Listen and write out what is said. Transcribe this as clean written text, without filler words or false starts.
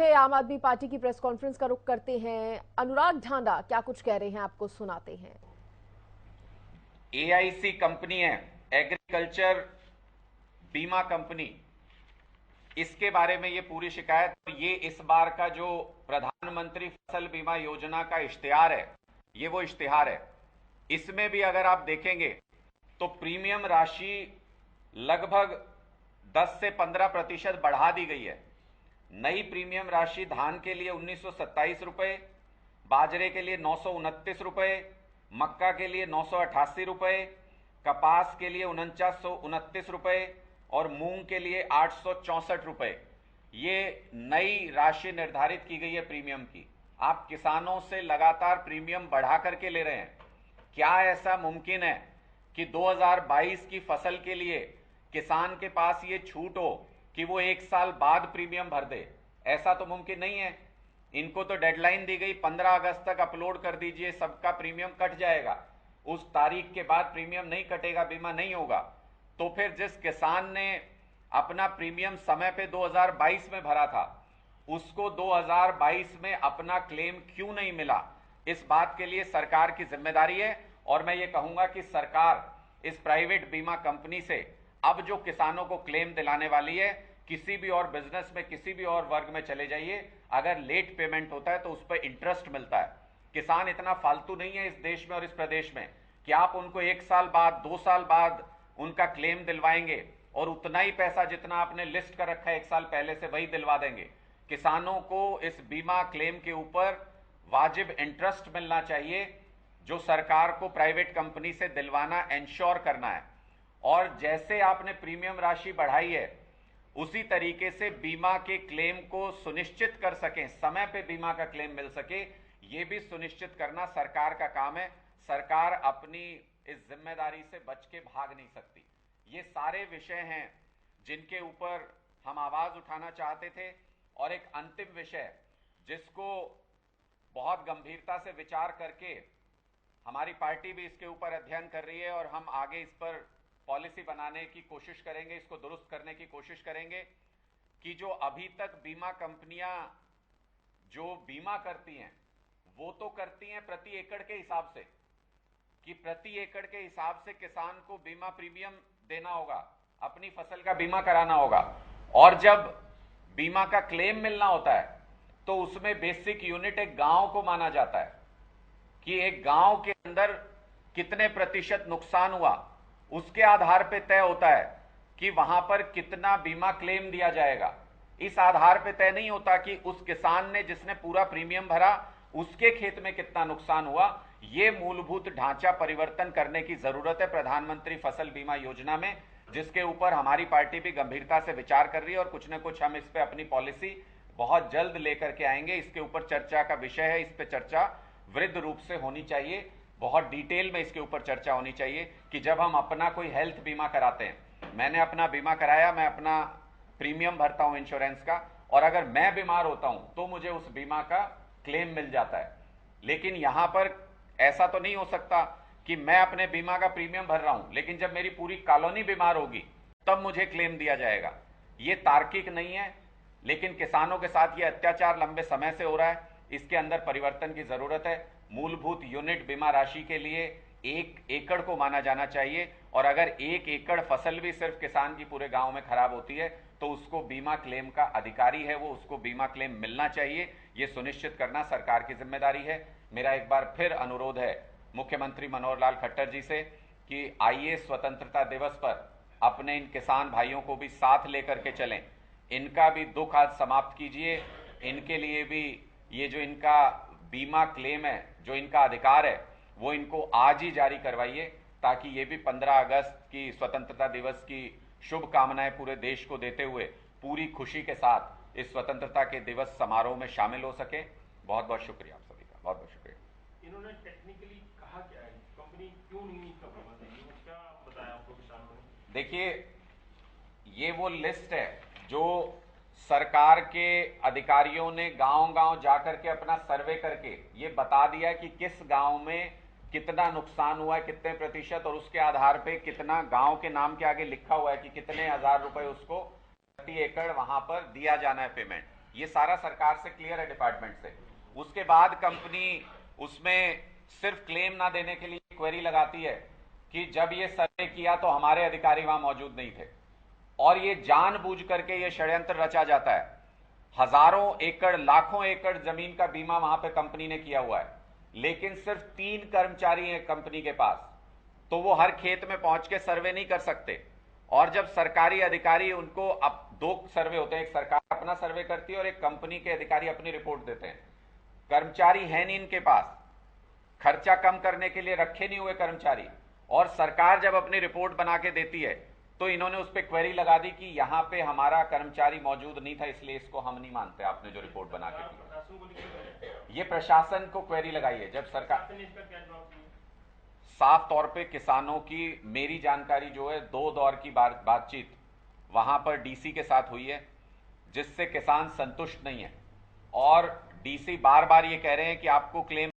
आम आदमी पार्टी की प्रेस कॉन्फ्रेंस का रुख करते हैं। अनुराग ढांडा क्या कुछ कह रहे हैं, आपको सुनाते हैं। एआईसी कंपनी है, एग्रीकल्चर बीमा कंपनी, इसके बारे में ये पूरी शिकायत। ये इस बार का जो प्रधानमंत्री फसल बीमा योजना का इश्तिहार है, ये वो इश्तिहार है। इसमें भी अगर आप देखेंगे तो प्रीमियम राशि लगभग 10 से 15% बढ़ा दी गई है। नई प्रीमियम राशि धान के लिए 1927 रुपए, बाजरे के लिए 929 रुपए, मक्का के लिए 988 रुपए, कपास के लिए 4929 रुपए और मूंग के लिए 864 रुपए। ये नई राशि निर्धारित की गई है प्रीमियम की। आप किसानों से लगातार प्रीमियम बढ़ा करके ले रहे हैं। क्या ऐसा मुमकिन है कि 2022 की फसल के लिए किसान के पास ये छूट हो कि वो 1 साल बाद प्रीमियम भर दे? ऐसा तो मुमकिन नहीं है। इनको तो डेडलाइन दी गई 15 अगस्त तक अपलोड कर दीजिए, सबका प्रीमियम कट जाएगा। उस तारीख के बाद प्रीमियम नहीं कटेगा, बीमा नहीं होगा। तो फिर जिस किसान ने अपना प्रीमियम समय पे 2022 में भरा था, उसको 2022 में अपना क्लेम क्यों नहीं मिला? इस बात के लिए सरकार की जिम्मेदारी है। और मैं ये कहूंगा कि सरकार इस प्राइवेट बीमा कंपनी से अब जो किसानों को क्लेम दिलाने वाली है, किसी भी और बिजनेस में किसी भी और वर्ग में चले जाइए, अगर लेट पेमेंट होता है तो उस पर इंटरेस्ट मिलता है। किसान इतना फालतू नहीं है इस देश में और इस प्रदेश में कि आप उनको 1 साल बाद 2 साल बाद उनका क्लेम दिलवाएंगे और उतना ही पैसा जितना आपने लिस्ट कर रखा है 1 साल पहले से वही दिलवा देंगे। किसानों को इस बीमा क्लेम के ऊपर वाजिब इंटरेस्ट मिलना चाहिए, जो सरकार को प्राइवेट कंपनी से दिलवाना इंश्योर करना है। और जैसे आपने प्रीमियम राशि बढ़ाई है, उसी तरीके से बीमा के क्लेम को सुनिश्चित कर सकें, समय पे बीमा का क्लेम मिल सके, ये भी सुनिश्चित करना सरकार का काम है। सरकार अपनी इस जिम्मेदारी से बच के भाग नहीं सकती। ये सारे विषय हैं जिनके ऊपर हम आवाज उठाना चाहते थे। और एक अंतिम विषय जिसको बहुत गंभीरता से विचार करके हमारी पार्टी भी इसके ऊपर अध्ययन कर रही है और हम आगे इस पर पॉलिसी बनाने की कोशिश करेंगे, इसको दुरुस्त करने की कोशिश करेंगे कि जो अभी तक बीमा कंपनियां जो बीमा करती हैं, वो तो करती हैं प्रति एकड़ के हिसाब से, कि प्रति एकड़ के हिसाब से किसान को बीमा प्रीमियम देना होगा, अपनी फसल का बीमा कराना होगा। और जब बीमा का क्लेम मिलना होता है तो उसमें बेसिक यूनिट एक गांव को माना जाता है कि एक गांव के अंदर कितने प्रतिशत नुकसान हुआ, उसके आधार पर तय होता है कि वहां पर कितना बीमा क्लेम दिया जाएगा। इस आधार पर तय नहीं होता कि उस किसान ने जिसने पूरा प्रीमियम भरा उसके खेत में कितना नुकसान हुआ। यह मूलभूत ढांचा परिवर्तन करने की जरूरत है प्रधानमंत्री फसल बीमा योजना में, जिसके ऊपर हमारी पार्टी भी गंभीरता से विचार कर रही है और कुछ न कुछ हम इस पे अपनी पॉलिसी बहुत जल्द लेकर के आएंगे। इसके ऊपर चर्चा का विषय है, इस पे चर्चा वृहद रूप से होनी चाहिए, बहुत डिटेल में इसके ऊपर चर्चा होनी चाहिए कि जब हम अपना कोई हेल्थ बीमा कराते हैं, मैंने अपना बीमा कराया, मैं अपना प्रीमियम भरता हूं इंश्योरेंस का, और अगर मैं बीमार होता हूं तो मुझे उस बीमा का क्लेम मिल जाता है। लेकिन यहां पर ऐसा तो नहीं हो सकता कि मैं अपने बीमा का प्रीमियम भर रहा हूं लेकिन जब मेरी पूरी कॉलोनी बीमार होगी तब मुझे क्लेम दिया जाएगा। यह तार्किक नहीं है। लेकिन किसानों के साथ यह अत्याचार लंबे समय से हो रहा है, इसके अंदर परिवर्तन की जरूरत है। मूलभूत यूनिट बीमा राशि के लिए 1 एकड़ को माना जाना चाहिए, और अगर 1 एकड़ फसल भी सिर्फ किसान की पूरे गांव में खराब होती है तो उसको बीमा क्लेम का अधिकारी है वो, उसको बीमा क्लेम मिलना चाहिए। यह सुनिश्चित करना सरकार की जिम्मेदारी है। मेरा एक बार फिर अनुरोध है मुख्यमंत्री मनोहर लाल खट्टर जी से कि आइए स्वतंत्रता दिवस पर अपने इन किसान भाइयों को भी साथ लेकर के चलें, इनका भी दुख आज समाप्त कीजिए। इनके लिए भी ये जो इनका बीमा क्लेम है, जो इनका अधिकार है, वो इनको आज ही जारी करवाइए, ताकि ये भी 15 अगस्त की स्वतंत्रता दिवस की शुभकामनाएं पूरे देश को देते हुए पूरी खुशी के साथ इस स्वतंत्रता के दिवस समारोह में शामिल हो सके। बहुत बहुत शुक्रिया आप सभी का, बहुत बहुत शुक्रिया। इन्होंने टेक्निकली कहा क्या है, कंपनी क्यों नहीं इसका बीमा देगी, वो क्या बताया आपको किसानों ने? देखिए, ये वो लिस्ट है जो सरकार के अधिकारियों ने गांव-गांव जाकर के अपना सर्वे करके ये बता दिया कि किस गांव में कितना नुकसान हुआ है, कितने प्रतिशत, और उसके आधार पे कितना गांव के नाम के आगे लिखा हुआ है कि कितने हजार रुपए उसको प्रति एकड़ वहां पर दिया जाना है पेमेंट। ये सारा सरकार से क्लियर है, डिपार्टमेंट से। उसके बाद कंपनी उसमें सिर्फ क्लेम ना देने के लिए क्वेरी लगाती है कि जब ये सर्वे किया तो हमारे अधिकारी वहां मौजूद नहीं थे, और ये जानबूझ करके ये षड्यंत्र रचा जाता है। हजारों एकड़, लाखों एकड़ जमीन का बीमा वहां पे कंपनी ने किया हुआ है, लेकिन सिर्फ 3 कर्मचारी हैं कंपनी के पास, तो वो हर खेत में पहुंच के सर्वे नहीं कर सकते। और जब सरकारी अधिकारी उनको, अब 2 सर्वे होते हैं, एक सरकार अपना सर्वे करती है और एक कंपनी के अधिकारी अपनी रिपोर्ट देते हैं। कर्मचारी है नहीं इनके पास, खर्चा कम करने के लिए रखे नहीं हुए कर्मचारी, और सरकार जब अपनी रिपोर्ट बना के देती है तो इन्होंने उस पर क्वेरी लगा दी कि यहां पे हमारा कर्मचारी मौजूद नहीं था, इसलिए इसको हम नहीं मानते, आपने जो रिपोर्ट बना के दी। ये प्रशासन को क्वेरी लगाई है। जब सरकार, साफ तौर पे किसानों की, मेरी जानकारी जो है 2 दौर की बातचीत वहां पर डीसी के साथ हुई है, जिससे किसान संतुष्ट नहीं है, और डीसी बार बार ये कह रहे हैं कि आपको क्लेम